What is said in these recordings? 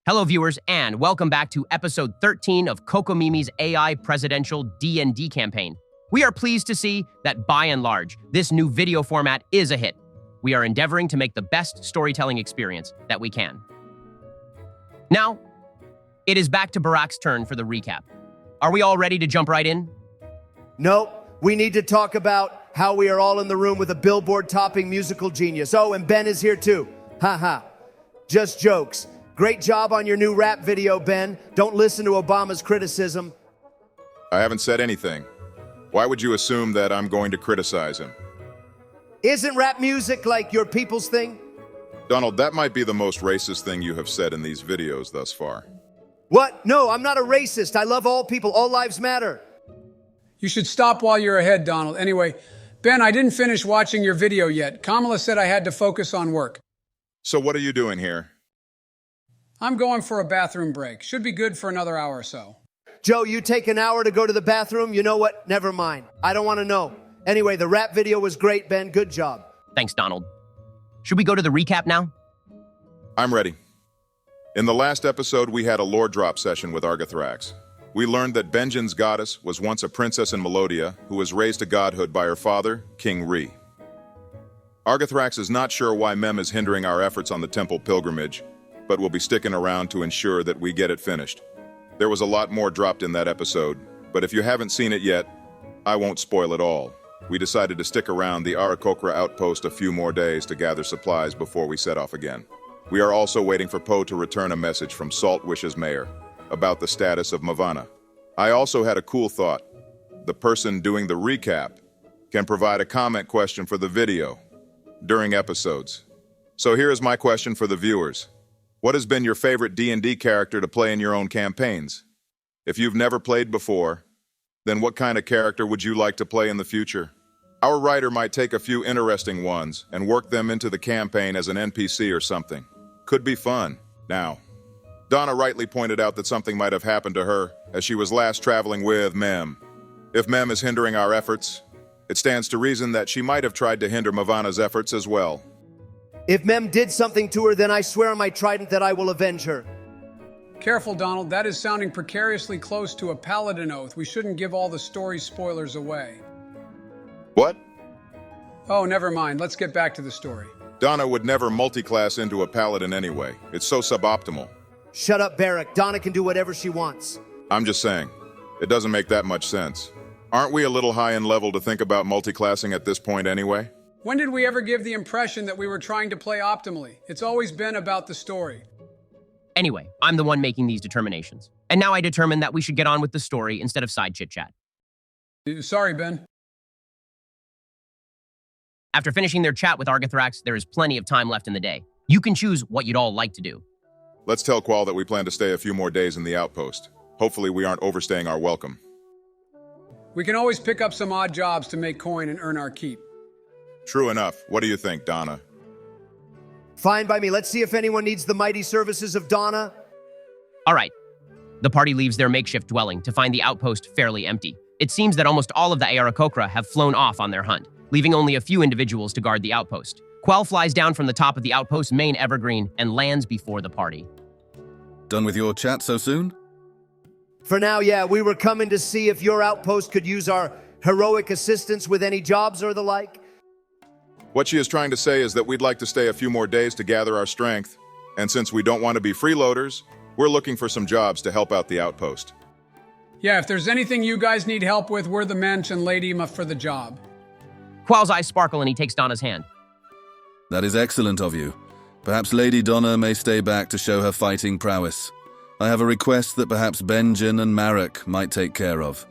Hello, viewers, and welcome back to episode 13 of Kokomimi's AI presidential D&D campaign. We are pleased to see that, by and large, this new video format is a hit. We are endeavoring to make the best storytelling experience that we can. Now, it is back to Barack's turn for the recap. Are we all ready to jump right in? No, we need to talk about how we are all in the room with a billboard-topping musical genius. Oh, and Ben is here too. Ha. Just jokes. Great job on your new rap video, Ben. Don't listen to Obama's criticism. I haven't said anything. Why would you assume that I'm going to criticize him? Isn't rap music like your people's thing? Donald, that might be the most racist thing you have said in these videos thus far. What? No, I'm not a racist. I love all people. All lives matter. You should stop while you're ahead, Donald. Anyway, Ben, I didn't finish watching your video yet. Kamala said I had to focus on work. So what are you doing here? I'm going for a bathroom break. Should be good for another hour or so. Joe, you take an hour to go to the bathroom? You know what? Never mind. I don't want to know. Anyway, the rap video was great, Ben. Good job. Thanks, Donald. Should we go to the recap now? I'm ready. In the last episode, we had a lore drop session with Aarakocra. We learned that Benjen's goddess was once a princess in Melodia who was raised to godhood by her father, King Re. Aarakocra is not sure why Mem is hindering our efforts on the temple pilgrimage, but will be sticking around to ensure that we get it finished. There was a lot more dropped in that episode, but if you haven't seen it yet, I won't spoil it all. We decided to stick around the Aarakocra outpost a few more days to gather supplies before we set off again. We are also waiting for Poe to return a message from Saltwish's mayor about the status of Mavana. I also had a cool thought. The person doing the recap can provide a comment question for the video during episodes. So here is my question for the viewers. What has been your favorite D&D character to play in your own campaigns? If you've never played before, then what kind of character would you like to play in the future? Our writer might take a few interesting ones and work them into the campaign as an NPC or something. Could be fun. Now, Donna rightly pointed out that something might have happened to her as she was last traveling with Mem. If Mem is hindering our efforts, it stands to reason that she might have tried to hinder Mavana's efforts as well. If Mem did something to her, then I swear on my trident that I will avenge her. Careful, Donald. That is sounding precariously close to a paladin oath. We shouldn't give all the story spoilers away. What? Oh, never mind. Let's get back to the story. Donna would never multi-class into a paladin anyway. It's so suboptimal. Shut up, Barrack. Donna can do whatever she wants. I'm just saying, it doesn't make that much sense. Aren't we a little high in level to think about multi-classing at this point anyway? When did we ever give the impression that we were trying to play optimally? It's always been about the story. Anyway, I'm the one making these determinations. And now I determine that we should get on with the story instead of side chit-chat. Sorry, Ben. After finishing their chat with Aarakocra, there is plenty of time left in the day. You can choose what you'd all like to do. Let's tell Quell that we plan to stay a few more days in the outpost. Hopefully we aren't overstaying our welcome. We can always pick up some odd jobs to make coin and earn our keep. True enough. What do you think, Donna? Fine by me. Let's see if anyone needs the mighty services of Donna. All right. The party leaves their makeshift dwelling to find the outpost fairly empty. It seems that almost all of the Aarakocra have flown off on their hunt, leaving only a few individuals to guard the outpost. Quell flies down from the top of the outpost's main evergreen and lands before the party. Done with your chat so soon? For now, yeah, we were coming to see if your outpost could use our heroic assistance with any jobs or the like. What she is trying to say is that we'd like to stay a few more days to gather our strength, and since we don't want to be freeloaders, we're looking for some jobs to help out the outpost. Yeah, if there's anything you guys need help with, we're the mensch and Lady Ma for the job. Quell's eyes sparkle and he takes Donna's hand. That is excellent of you. Perhaps Lady Donna may stay back to show her fighting prowess. I have a request that perhaps Benjen and Marek might take care of.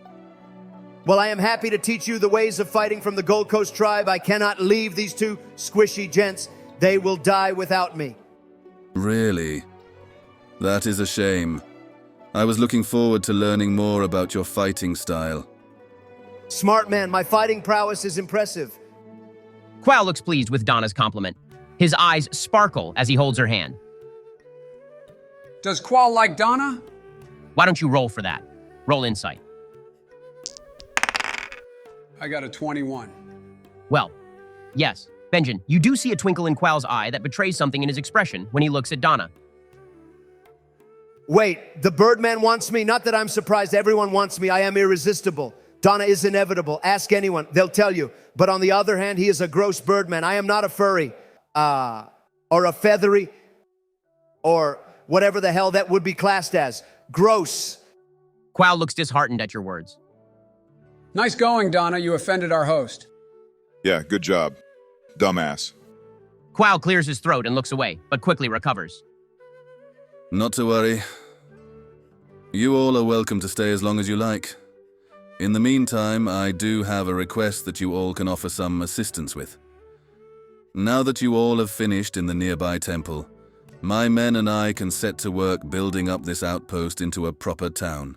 Well, I am happy to teach you the ways of fighting from the Gold Coast tribe. I cannot leave these two squishy gents. They will die without me. Really? That is a shame. I was looking forward to learning more about your fighting style. Smart man, my fighting prowess is impressive. Quell looks pleased with Donna's compliment. His eyes sparkle as he holds her hand. Does Quell like Donna? Why don't you roll for that? Roll insight. I got a 21. Well, yes, Benjen, you do see a twinkle in Quell's eye that betrays something in his expression when he looks at Donna. Wait, the Birdman wants me? Not that I'm surprised. Everyone wants me. I am irresistible. Donna is inevitable. Ask anyone. They'll tell you. But on the other hand, he is a gross Birdman. I am not a furry. Or a feathery. Or whatever the hell that would be classed as. Gross. Quell looks disheartened at your words. Nice going, Donna. You offended our host. Yeah, good job. Dumbass. Quell clears his throat and looks away, but quickly recovers. Not to worry. You all are welcome to stay as long as you like. In the meantime, I do have a request that you all can offer some assistance with. Now that you all have finished in the nearby temple, my men and I can set to work building up this outpost into a proper town.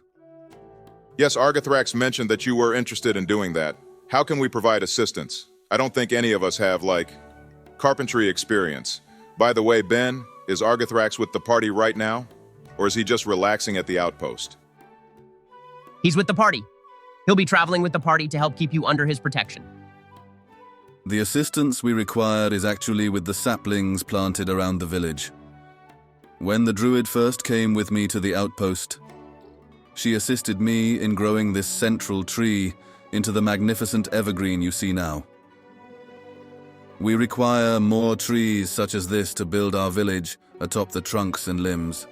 Yes, Argathrax mentioned that you were interested in doing that. How can we provide assistance? I don't think any of us have, carpentry experience. By the way, Ben, is Argathrax with the party right now? Or is he just relaxing at the outpost? He's with the party. He'll be traveling with the party to help keep you under his protection. The assistance we require is actually with the saplings planted around the village. When the druid first came with me to the outpost, she assisted me in growing this central tree into the magnificent evergreen you see now. We require more trees such as this to build our village atop the trunks and limbs.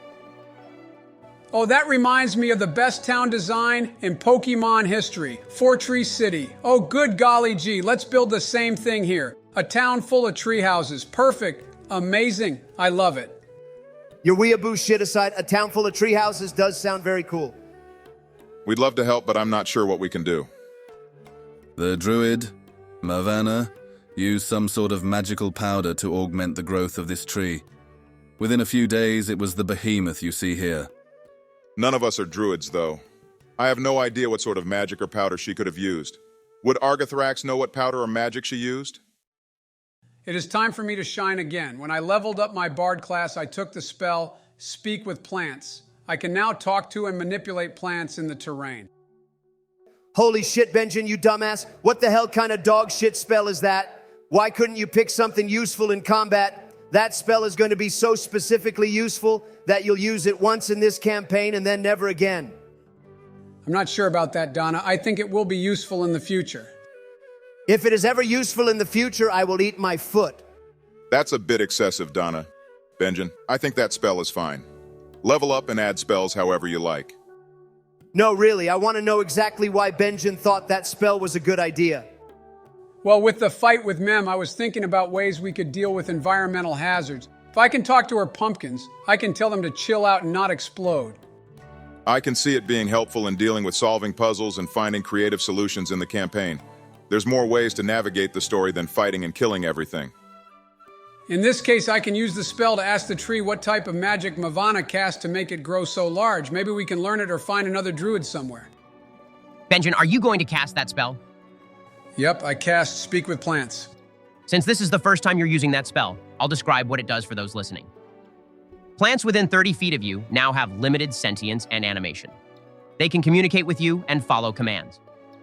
Oh, that reminds me of the best town design in Pokemon history, Fortree City. Oh, good golly gee, let's build the same thing here. A town full of tree houses. Perfect. Amazing. I love it. Your weeaboo shit aside, a town full of tree houses does sound very cool. We'd love to help, but I'm not sure what we can do. The druid, Mavana, used some sort of magical powder to augment the growth of this tree. Within a few days, it was the behemoth you see here. None of us are druids, though. I have no idea what sort of magic or powder she could have used. Would Argathrax know what powder or magic she used? It is time for me to shine again. When I leveled up my bard class, I took the spell, Speak with Plants. I can now talk to and manipulate plants in the terrain. Holy shit, Benjamin, you dumbass. What the hell kind of dog shit spell is that? Why couldn't you pick something useful in combat? That spell is going to be so specifically useful that you'll use it once in this campaign and then never again. I'm not sure about that, Donna. I think it will be useful in the future. If it is ever useful in the future, I will eat my foot. That's a bit excessive, Donna. Benjamin, I think that spell is fine. Level up and add spells however you like. No, really, I want to know exactly why Benjamin thought that spell was a good idea. Well, with the fight with Mem, I was thinking about ways we could deal with environmental hazards. If I can talk to her pumpkins, I can tell them to chill out and not explode. I can see it being helpful in dealing with solving puzzles and finding creative solutions in the campaign. There's more ways to navigate the story than fighting and killing everything. In this case, I can use the spell to ask the tree what type of magic Mavana cast to make it grow so large. Maybe we can learn it or find another druid somewhere. Benjamin, are you going to cast that spell? Yep, I cast Speak with Plants. Since this is the first time you're using that spell, I'll describe what it does for those listening. Plants within 30 feet of you now have limited sentience and animation. They can communicate with you and follow commands.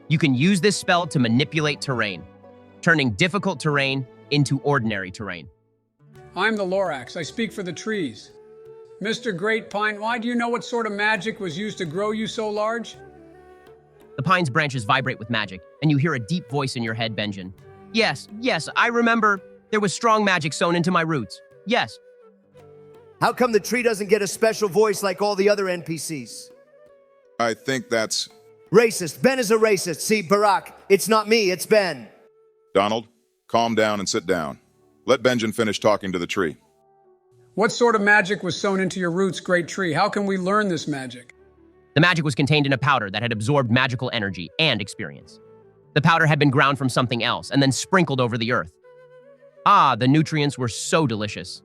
You can use this spell to manipulate terrain, turning difficult terrain into ordinary terrain. I'm the Lorax. I speak for the trees. Mr. Great Pine, why do you know what sort of magic was used to grow you so large? The pine's branches vibrate with magic, and you hear a deep voice in your head, Benjamin. Yes, I remember. There was strong magic sewn into my roots. Yes. How come the tree doesn't get a special voice like all the other NPCs? I think that's... Racist. Ben is a racist. See, Barack, it's not me, it's Ben. Donald, calm down and sit down. Let Benjamin finish talking to the tree. What sort of magic was sewn into your roots, Great Tree? How can we learn this magic? The magic was contained in a powder that had absorbed magical energy and experience. The powder had been ground from something else and then sprinkled over the earth. Ah, the nutrients were so delicious.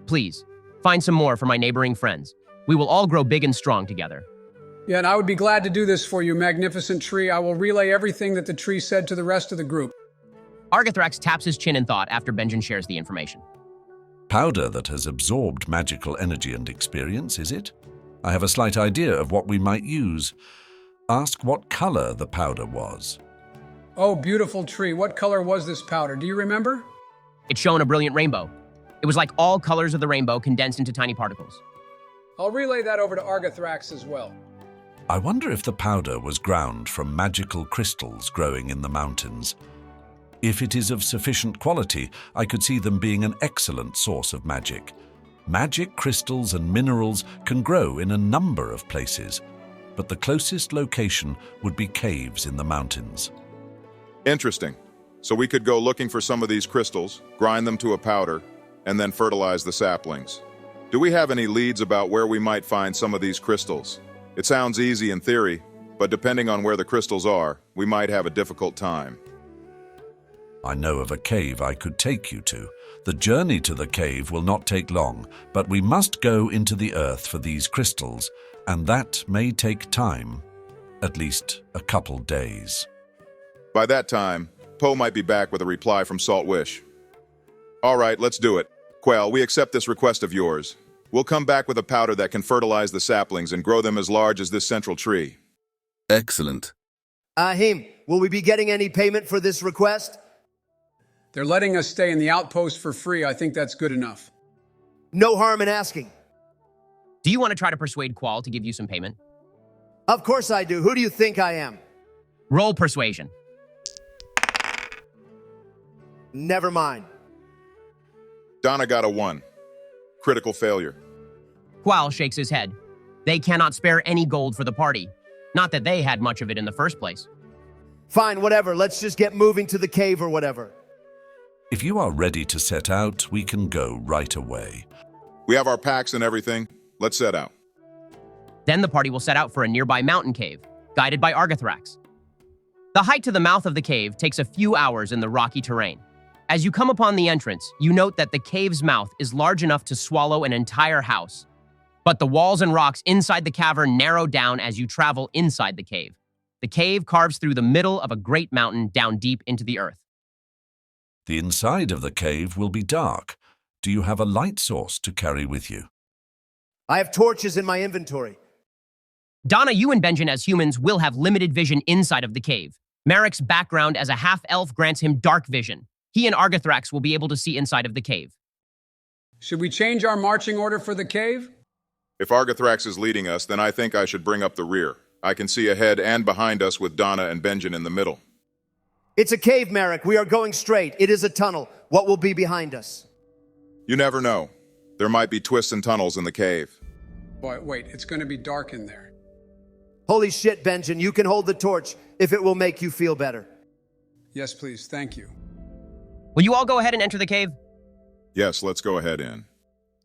Please, find some more for my neighboring friends. We will all grow big and strong together. Yeah, and I would be glad to do this for you, magnificent tree. I will relay everything that the tree said to the rest of the group. Argathrax taps his chin in thought after Benjamin shares the information. Powder that has absorbed magical energy and experience, is it? I have a slight idea of what we might use. Ask what color the powder was. Oh, beautiful tree. What color was this powder? Do you remember? It shone a brilliant rainbow. It was like all colors of the rainbow condensed into tiny particles. I'll relay that over to Argothrax as well. I wonder if the powder was ground from magical crystals growing in the mountains. If it is of sufficient quality, I could see them being an excellent source of magic. Magic crystals and minerals can grow in a number of places, but the closest location would be caves in the mountains. Interesting. So we could go looking for some of these crystals, grind them to a powder, and then fertilize the saplings. Do we have any leads about where we might find some of these crystals? It sounds easy in theory, but depending on where the crystals are, we might have a difficult time. I know of a cave I could take you to. The journey to the cave will not take long, but we must go into the earth for these crystals, and that may take time, at least a couple days. By that time, Poe might be back with a reply from Saltwish. All right, let's do it. Quell, we accept this request of yours. We'll come back with a powder that can fertilize the saplings and grow them as large as this central tree. Excellent. Ahim, will we be getting any payment for this request? They're letting us stay in the outpost for free. I think that's good enough. No harm in asking. Do you want to try to persuade Quell to give you some payment? Of course I do. Who do you think I am? Roll persuasion. Never mind. Donna got a 1. Critical failure. Quell shakes his head. They cannot spare any gold for the party. Not that they had much of it in the first place. Fine, whatever. Let's just get moving to the cave or whatever. If you are ready to set out, we can go right away. We have our packs and everything. Let's set out. Then the party will set out for a nearby mountain cave, guided by Argothrax. The hike to the mouth of the cave takes a few hours in the rocky terrain. As you come upon the entrance, you note that the cave's mouth is large enough to swallow an entire house. But the walls and rocks inside the cavern narrow down as you travel inside the cave. The cave carves through the middle of a great mountain down deep into the earth. The inside of the cave will be dark. Do you have a light source to carry with you? I have torches in my inventory. Donna, you and Benjen as humans will have limited vision inside of the cave. Marek's background as a half-elf grants him dark vision. He and Argothrax will be able to see inside of the cave. Should we change our marching order for the cave? If Argothrax is leading us, then I think I should bring up the rear. I can see ahead and behind us with Donna and Benjen in the middle. It's a cave, Marek. We are going straight. It is a tunnel. What will be behind us? You never know. There might be twists and tunnels in the cave. Boy, wait, it's going to be dark in there. Holy shit, Benjen. You can hold the torch if it will make you feel better. Yes, please. Thank you. Will you all go ahead and enter the cave? Yes, let's go ahead in.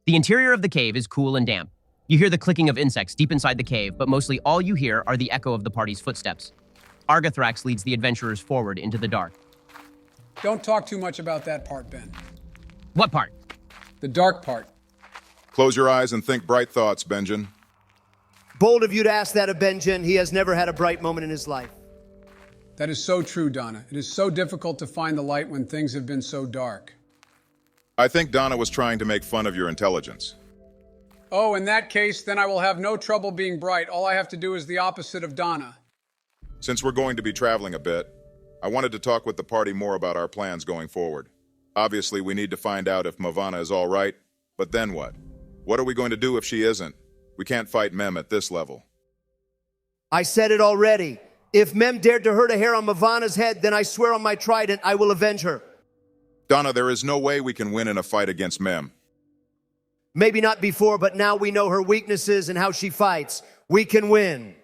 The interior of the cave is cool and damp. You hear the clicking of insects deep inside the cave, but mostly all you hear are the echo of the party's footsteps. Argothrax leads the adventurers forward into the dark. Don't talk too much about that part, Ben. What part? The dark part. Close your eyes and think bright thoughts, Benjen. Bold of you to ask that of Benjen. He has never had a bright moment in his life. That is so true, Donna. It is so difficult to find the light when things have been so dark. I think Donna was trying to make fun of your intelligence. Oh, in that case, then I will have no trouble being bright. All I have to do is the opposite of Donna. Since we're going to be traveling a bit, I wanted to talk with the party more about our plans going forward. Obviously, we need to find out if Mavana is all right, but then what? What are we going to do if she isn't? We can't fight Mem at this level. I said it already. If Mem dared to hurt a hair on Mavana's head, then I swear on my trident I will avenge her. Donna, there is no way we can win in a fight against Mem. Maybe not before, but now we know her weaknesses and how she fights. We can win.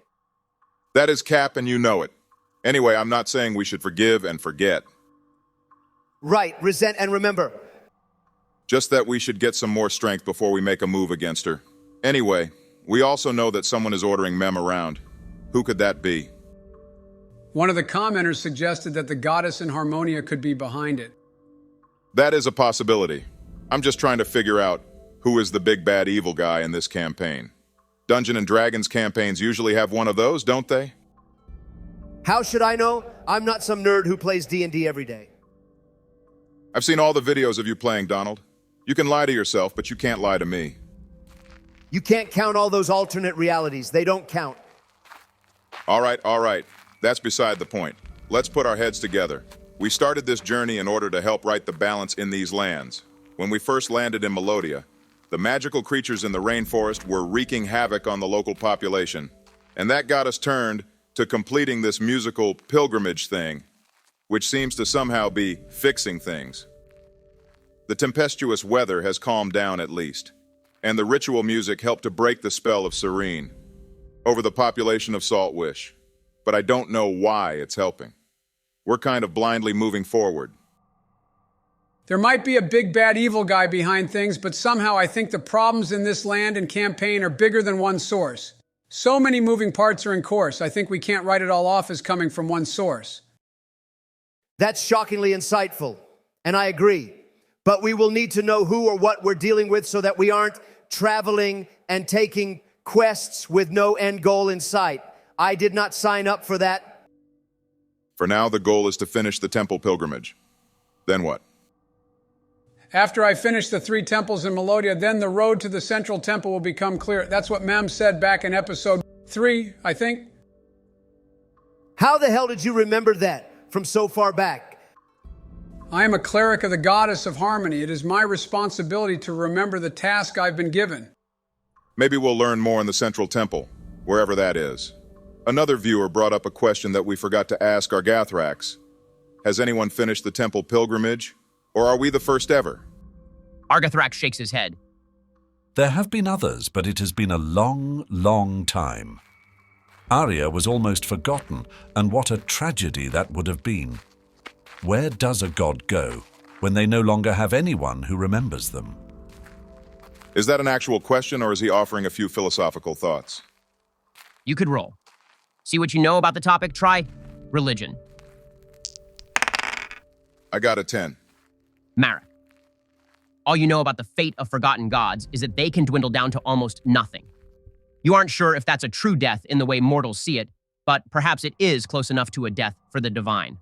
That is Cap, and you know it. Anyway, I'm not saying we should forgive and forget. Right, resent and remember. Just that we should get some more strength before we make a move against her. Anyway, we also know that someone is ordering Mem around. Who could that be? One of the commenters suggested that the goddess in Harmonia could be behind it. That is a possibility. I'm just trying to figure out who is the big bad evil guy in this campaign. Dungeon and Dragons campaigns usually have one of those, don't they? How should I know? I'm not some nerd who plays D&D every day. I've seen all the videos of you playing, Donald. You can lie to yourself, but you can't lie to me. You can't count all those alternate realities. They don't count. All right. That's beside the point. Let's put our heads together. We started this journey in order to help right the balance in these lands. When we first landed in Melodia, The magical creatures in the rainforest were wreaking havoc on the local population, and that got us turned to completing this musical pilgrimage thing, which seems to somehow be fixing things. The tempestuous weather has calmed down at least, and the ritual music helped to break the spell of Serene over the population of Saltwish, but I don't know why it's helping. We're kind of blindly moving forward. There might be a big bad evil guy behind things, but somehow I think the problems in this land and campaign are bigger than one source. So many moving parts are in course, I think we can't write it all off as coming from one source. That's shockingly insightful, and I agree. But we will need to know who or what we're dealing with so that we aren't traveling and taking quests with no end goal in sight. I did not sign up for that. For now, the goal is to finish the temple pilgrimage. Then what? After I finish the 3 temples in Melodia, then the road to the central temple will become clear. That's what Mem said back in episode 3, I think. How the hell did you remember that from so far back? I am a cleric of the goddess of harmony. It is my responsibility to remember the task I've been given. Maybe we'll learn more in the central temple, wherever that is. Another viewer brought up a question that we forgot to ask Argathrax. Has anyone finished the temple pilgrimage? Or are we the first ever? Argathrax shakes his head. There have been others, but it has been a long, long time. Arya was almost forgotten, and what a tragedy that would have been. Where does a god go when they no longer have anyone who remembers them? Is that an actual question, or is he offering a few philosophical thoughts? You could roll. See what you know about the topic? Try religion. I got a 10. Marek. All you know about the fate of forgotten gods is that they can dwindle down to almost nothing. You aren't sure if that's a true death in the way mortals see it, but perhaps it is close enough to a death for the divine.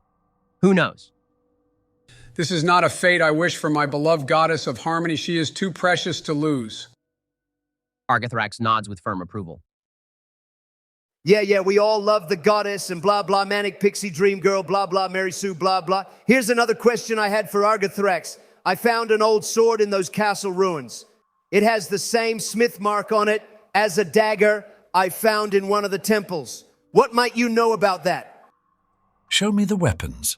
Who knows? This is not a fate I wish for my beloved goddess of harmony. She is too precious to lose. Argathrax nods with firm approval. Yeah, we all love the goddess and blah, blah, manic pixie dream girl, blah, blah, Mary Sue, blah, blah. Here's another question I had for Argathrax. I found an old sword in those castle ruins. It has the same smith mark on it as a dagger I found in one of the temples. What might you know about that? Show me the weapons.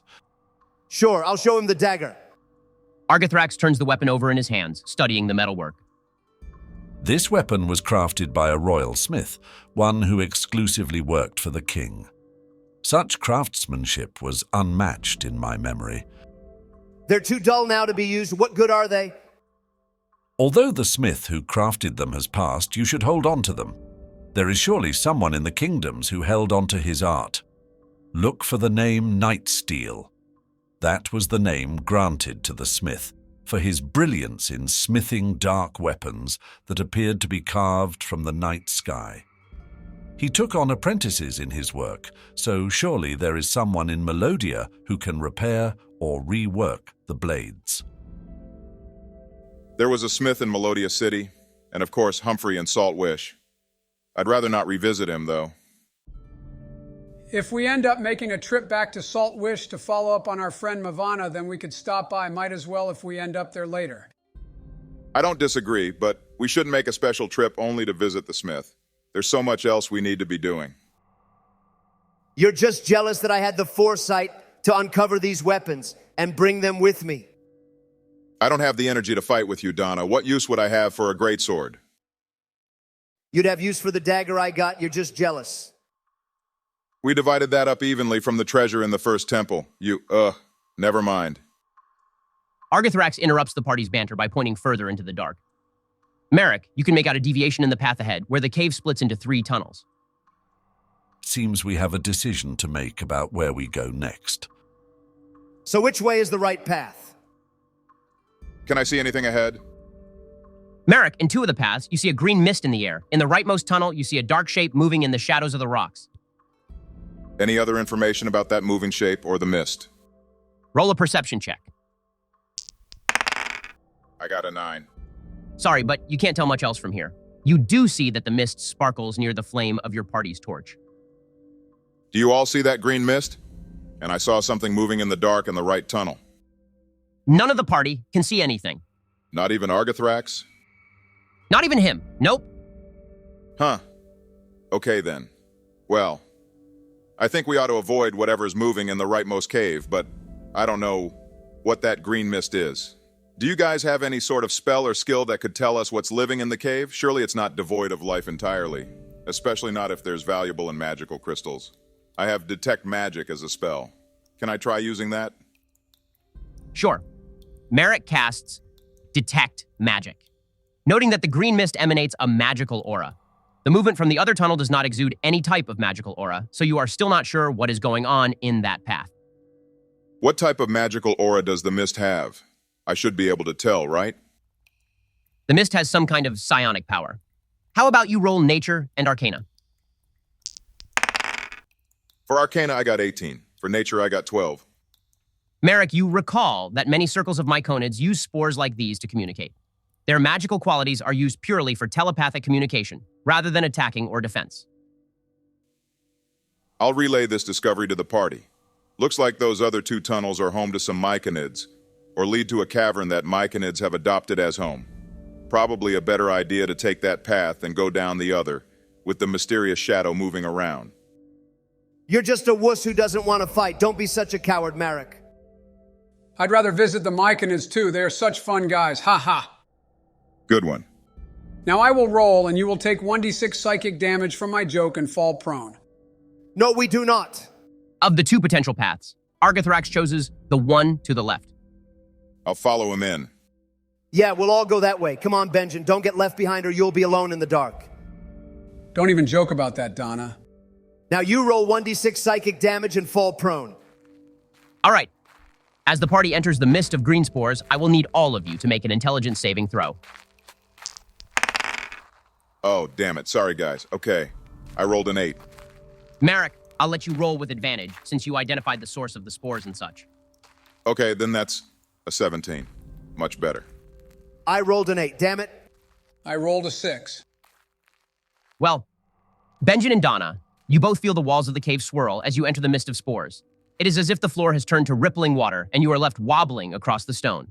Sure, I'll show him the dagger. Argathrax turns the weapon over in his hands, studying the metalwork. This weapon was crafted by a royal smith, one who exclusively worked for the king. Such craftsmanship was unmatched in my memory. They're too dull now to be used. What good are they? Although the smith who crafted them has passed, you should hold on to them. There is surely someone in the kingdoms who held on to his art. Look for the name Nightsteel. That was the name granted to the smith for his brilliance in smithing dark weapons that appeared to be carved from the night sky. He took on apprentices in his work, so surely there is someone in Melodia who can repair or rework the blades. There was a smith in Melodia City, and of course Humphrey in Saltwish. I'd rather not revisit him, though. If we end up making a trip back to Saltwish to follow up on our friend Mavana, then we could stop by. Might as well if we end up there later. I don't disagree, but we shouldn't make a special trip only to visit the smith. There's so much else we need to be doing. You're just jealous that I had the foresight to uncover these weapons and bring them with me. I don't have the energy to fight with you, Donna. What use would I have for a greatsword? You'd have use for the dagger I got. You're just jealous. We divided that up evenly from the treasure in the first temple. Never mind. Argathrax interrupts the party's banter by pointing further into the dark. Marek, you can make out a deviation in the path ahead, where the cave splits into 3 tunnels. Seems we have a decision to make about where we go next. So which way is the right path? Can I see anything ahead? Marek, in 2 of the paths, you see a green mist in the air. In the rightmost tunnel, you see a dark shape moving in the shadows of the rocks. Any other information about that moving shape or the mist? Roll a perception check. I got a 9. Sorry, but you can't tell much else from here. You do see that the mist sparkles near the flame of your party's torch. Do you all see that green mist? And I saw something moving in the dark in the right tunnel. None of the party can see anything. Not even Argathrax? Not even him. Nope. Huh. Okay then. Well, I think we ought to avoid whatever's moving in the rightmost cave, but I don't know what that green mist is. Do you guys have any sort of spell or skill that could tell us what's living in the cave? Surely it's not devoid of life entirely, especially not if there's valuable and magical crystals. I have Detect Magic as a spell. Can I try using that? Sure. Merrick casts Detect Magic, noting that the green mist emanates a magical aura. The movement from the other tunnel does not exude any type of magical aura, so you are still not sure what is going on in that path. What type of magical aura does the mist have? I should be able to tell, right? The mist has some kind of psionic power. How about you roll Nature and Arcana? For Arcana, I got 18. For Nature, I got 12. Merrick, you recall that many circles of myconids use spores like these to communicate. Their magical qualities are used purely for telepathic communication, rather than attacking or defense. I'll relay this discovery to the party. Looks like those other two tunnels are home to some myconids, or lead to a cavern that myconids have adopted as home. Probably a better idea to take that path than go down the other, with the mysterious shadow moving around. You're just a wuss who doesn't want to fight. Don't be such a coward, Merrick. I'd rather visit the myconids too. They're such fun guys. Ha ha. Good one. Now I will roll, and you will take 1d6 psychic damage from my joke and fall prone. No, we do not. Of the two potential paths, Argathrax chooses the one to the left. I'll follow him in. Yeah, we'll all go that way. Come on, Benjamin. Don't get left behind or you'll be alone in the dark. Don't even joke about that, Donna. Now you roll 1d6 psychic damage and fall prone. All right. As the party enters the mist of green spores, I will need all of you to make an intelligence saving throw. Oh, damn it. Sorry, guys. Okay. I rolled an 8. Merrick, I'll let you roll with advantage, since you identified the source of the spores and such. Okay, then that's a 17. Much better. I rolled an 8. Damn it. I rolled a 6. Well, Benjamin and Donna, you both feel the walls of the cave swirl as you enter the mist of spores. It is as if the floor has turned to rippling water, and you are left wobbling across the stone.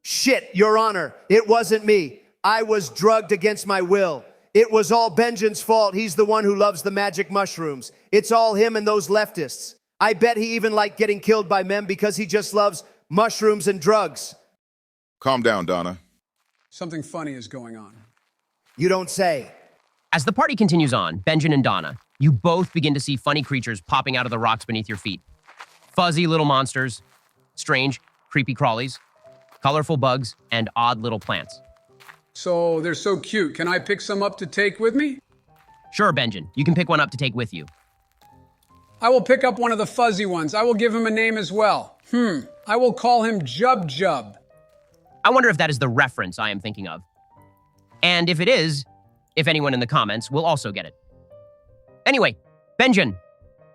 Shit, Your Honor. It wasn't me. I was drugged against my will. It was all Benjamin's fault. He's the one who loves the magic mushrooms. It's all him and those leftists. I bet he even liked getting killed by men because he just loves mushrooms and drugs. Calm down, Donna. Something funny is going on. You don't say. As the party continues on, Benjamin and Donna, you both begin to see funny creatures popping out of the rocks beneath your feet. Fuzzy little monsters, strange, creepy crawlies, colorful bugs, and odd little plants. So they're so cute. Can I pick some up to take with me? Sure, Benjamin, you can pick one up to take with you. I will pick up one of the fuzzy ones. I will give him a name as well. I will call him Jub Jub. I wonder if that is the reference I am thinking of. And if it is, if anyone in the comments will also get it. Anyway, Benjamin,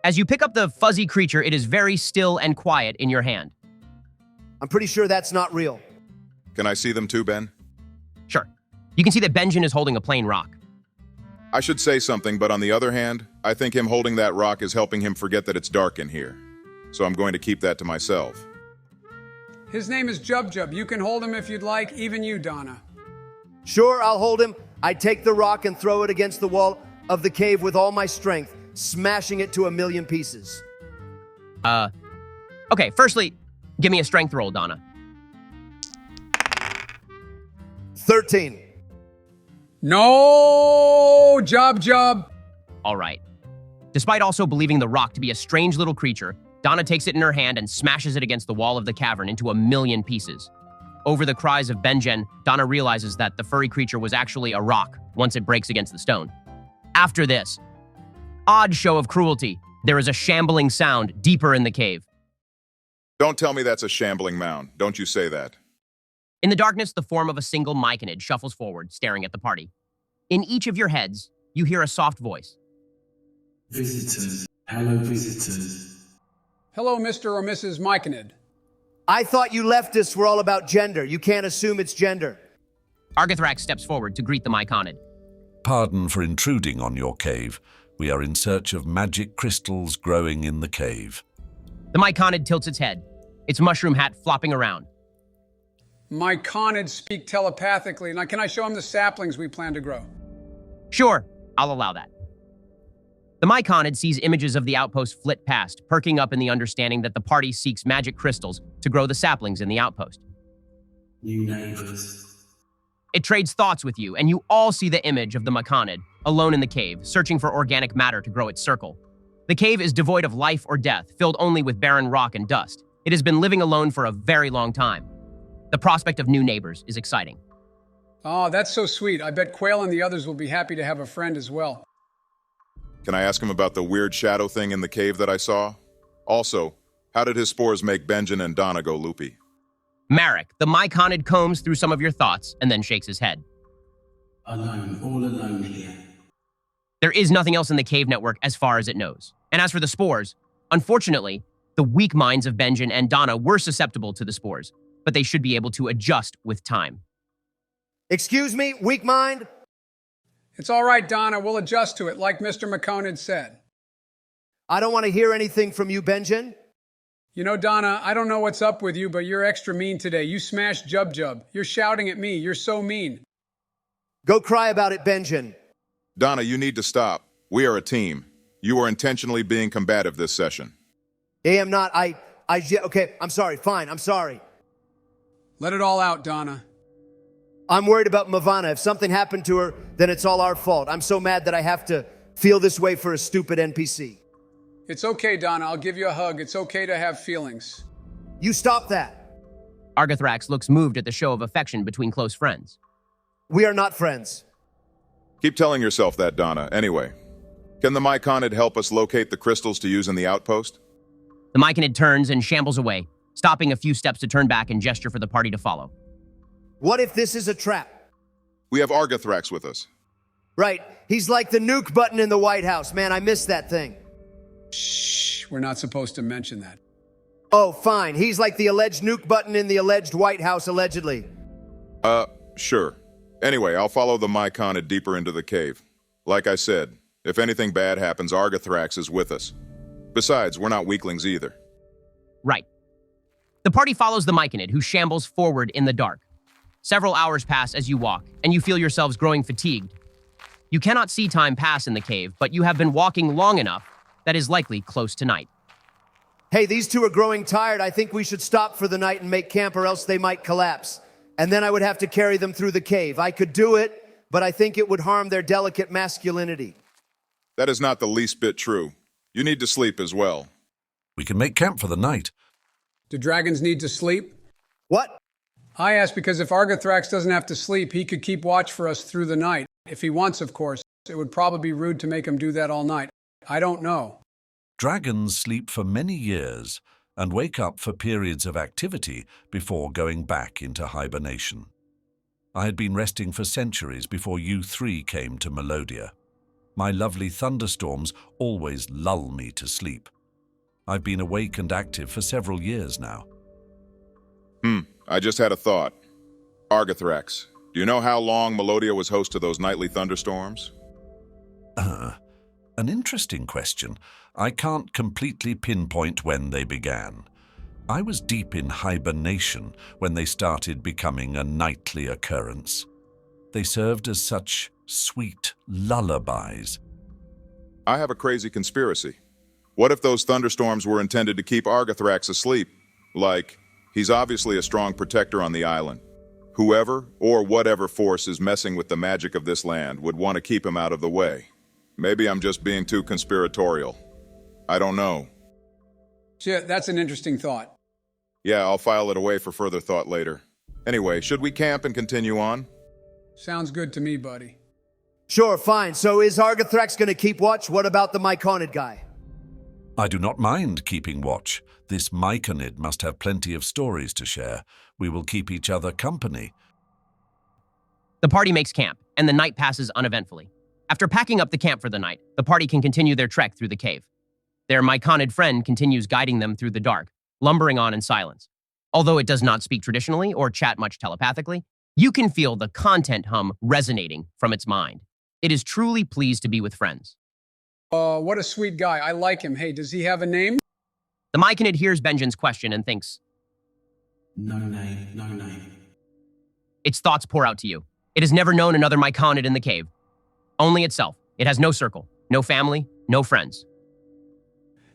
as you pick up the fuzzy creature, it is very still and quiet in your hand. I'm pretty sure that's not real. Can I see them too, Ben? Sure. You can see that Benjamin is holding a plain rock. I should say something, but on the other hand, I think him holding that rock is helping him forget that it's dark in here. So I'm going to keep that to myself. His name is Jub Jub. You can hold him if you'd like, even you, Donna. Sure, I'll hold him. I take the rock and throw it against the wall of the cave with all my strength, smashing it to 1,000,000 pieces. Okay, firstly, give me a strength roll, Donna. 13. No, Jub Jub. All right. Despite also believing the rock to be a strange little creature, Donna takes it in her hand and smashes it against the wall of the cavern into 1,000,000 pieces. Over the cries of Benjen, Donna realizes that the furry creature was actually a rock once it breaks against the stone. After this odd show of cruelty, there is a shambling sound deeper in the cave. Don't tell me that's a shambling mound. Don't you say that. In the darkness, the form of a single myconid shuffles forward, staring at the party. In each of your heads, you hear a soft voice. Visitors. Hello, visitors. Hello, Mr. or Mrs. Myconid. I thought you leftists were all about gender. You can't assume it's gender. Argathrax steps forward to greet the myconid. Pardon for intruding on your cave. We are in search of magic crystals growing in the cave. The myconid tilts its head, its mushroom hat flopping around. myconids speak telepathically. Now, can I show him the saplings we plan to grow? Sure, I'll allow that. The myconid sees images of the outpost flit past, perking up in the understanding that the party seeks magic crystals to grow the saplings in the outpost. New neighbors. It trades thoughts with you, and you all see the image of the myconid, alone in the cave, searching for organic matter to grow its circle. The cave is devoid of life or death, filled only with barren rock and dust. It has been living alone for a very long time. The prospect of new neighbors is exciting. Oh, that's so sweet. I bet Quell and the others will be happy to have a friend as well. Can I ask him about the weird shadow thing in the cave that I saw? Also, how did his spores make Benjen and Donna go loopy? Marek, the myconid combs through some of your thoughts and then shakes his head. Alone, all alone here. There is nothing else in the cave network as far as it knows. And as for the spores, unfortunately, the weak minds of Benjen and Donna were susceptible to the spores, but they should be able to adjust with time. Excuse me, weak mind? It's all right, Donna. We'll adjust to it, like Mr. McConard said. I don't want to hear anything from you, Benjen. You know, Donna, I don't know what's up with you, but you're extra mean today. You smashed Jub Jub. You're shouting at me. You're so mean. Go cry about it, Benjen. Donna, you need to stop. We are a team. You are intentionally being combative this session. I am not. Okay, I'm sorry. Fine, I'm sorry. Let it all out, Donna. I'm worried about Mavana. If something happened to her, then it's all our fault. I'm so mad that I have to feel this way for a stupid NPC. It's okay, Donna. I'll give you a hug. It's okay to have feelings. You stop that. Argathrax looks moved at the show of affection between close friends. We are not friends. Keep telling yourself that, Donna. Anyway, can the myconid help us locate the crystals to use in the outpost? The myconid turns and shambles away, stopping a few steps to turn back and gesture for the party to follow. What if this is a trap? We have Argathrax with us. Right. He's like the nuke button in the White House. Man, I miss that thing. Shh, we're not supposed to mention that. Oh, fine. He's like the alleged nuke button in the alleged White House, allegedly. Sure. Anyway, I'll follow the myconid deeper into the cave. Like I said, if anything bad happens, Argathrax is with us. Besides, we're not weaklings either. Right. The party follows the myconid, who shambles forward in the dark. Several hours pass as you walk, and you feel yourselves growing fatigued. You cannot see time pass in the cave, but you have been walking long enough that is likely close to night. Hey, these two are growing tired. I think we should stop for the night and make camp, or else they might collapse. And then I would have to carry them through the cave. I could do it, but I think it would harm their delicate masculinity. That is not the least bit true. You need to sleep as well. We can make camp for the night. Do dragons need to sleep? What? I ask because if Argathrax doesn't have to sleep, he could keep watch for us through the night. If he wants, of course. It would probably be rude to make him do that all night. I don't know. Dragons sleep for many years and wake up for periods of activity before going back into hibernation. I had been resting for centuries before you three came to Melodia. My lovely thunderstorms always lull me to sleep. I've been awake and active for several years now. I just had a thought. Argathrax, do you know how long Melodia was host to those nightly thunderstorms? An interesting question. I can't completely pinpoint when they began. I was deep in hibernation when they started becoming a nightly occurrence. They served as such sweet lullabies. I have a crazy conspiracy. What if those thunderstorms were intended to keep Argathrax asleep? Like, he's obviously a strong protector on the island. Whoever or whatever force is messing with the magic of this land would want to keep him out of the way. Maybe I'm just being too conspiratorial. I don't know. Shit, that's an interesting thought. Yeah, I'll file it away for further thought later. Anyway, should we camp and continue on? Sounds good to me, buddy. Sure, fine. So is Argathrax going to keep watch? What about the myconid guy? I do not mind keeping watch. This myconid must have plenty of stories to share. We will keep each other company. The party makes camp, and the night passes uneventfully. After packing up the camp for the night, the party can continue their trek through the cave. Their myconid friend continues guiding them through the dark, lumbering on in silence. Although it does not speak traditionally or chat much telepathically, you can feel the content hum resonating from its mind. It is truly pleased to be with friends. What a sweet guy. I like him. Hey, does he have a name? The myconid hears Benjen's question and thinks, No name, no name. Its thoughts pour out to you. It has never known another myconid in the cave. Only itself. It has no circle, no family, no friends.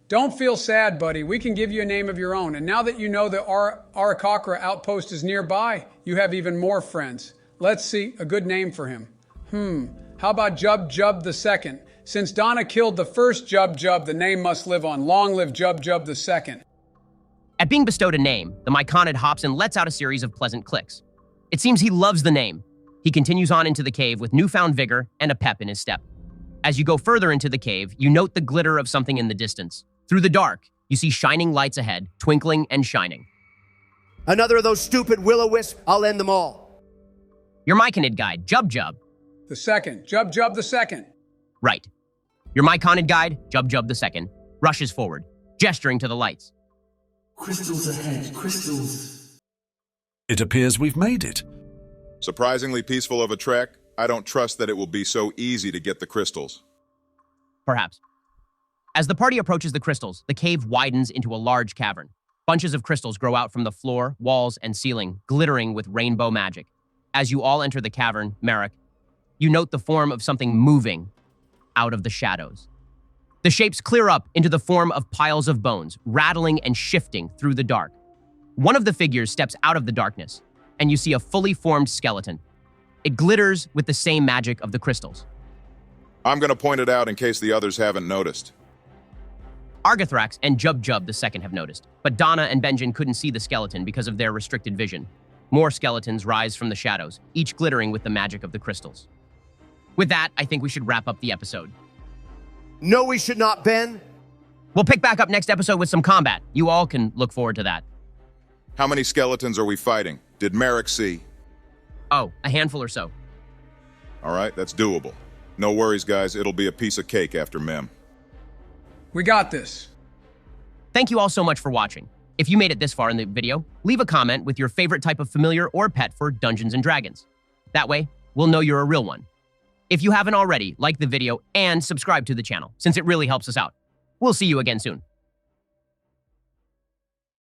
Don't feel sad, buddy. We can give you a name of your own. And now that you know the Aarakocra outpost is nearby, you have even more friends. Let's see, a good name for him. How about Jub Jub II? Since Donna killed the first Jub Jub, the name must live on. Long live Jub Jub II. At being bestowed a name, the myconid hops and lets out a series of pleasant clicks. It seems he loves the name. He continues on into the cave with newfound vigor and a pep in his step. As you go further into the cave, you note the glitter of something in the distance. Through the dark, you see shining lights ahead, twinkling and shining. Another of those stupid will-o-wisps, I'll end them all. Your myconid guide, Jub Jub. The second, Jub Jub II. Right. Your myconid guide, Jub Jub II, rushes forward, gesturing to the lights. Crystals ahead, crystals. It appears we've made it. Surprisingly peaceful of a trek, I don't trust that it will be so easy to get the crystals. Perhaps. As the party approaches the crystals, the cave widens into a large cavern. Bunches of crystals grow out from the floor, walls, and ceiling, glittering with rainbow magic. As you all enter the cavern, Merrick, you note the form of something moving out of the shadows. The shapes clear up into the form of piles of bones, rattling and shifting through the dark. One of the figures steps out of the darkness, and you see a fully formed skeleton. It glitters with the same magic of the crystals. I'm going to point it out in case the others haven't noticed. Argathrax and Jub Jub II have noticed, but Donna and Benjen couldn't see the skeleton because of their restricted vision. More skeletons rise from the shadows, each glittering with the magic of the crystals. With that, I think we should wrap up the episode. No, we should not, Ben. We'll pick back up next episode with some combat. You all can look forward to that. How many skeletons are we fighting? Did Merrick see? Oh, a handful or so. All right, that's doable. No worries, guys. It'll be a piece of cake after Mem. We got this. Thank you all so much for watching. If you made it this far in the video, leave a comment with your favorite type of familiar or pet for Dungeons & Dragons. That way, we'll know you're a real one. If you haven't already, like the video and subscribe to the channel, since it really helps us out. We'll see you again soon.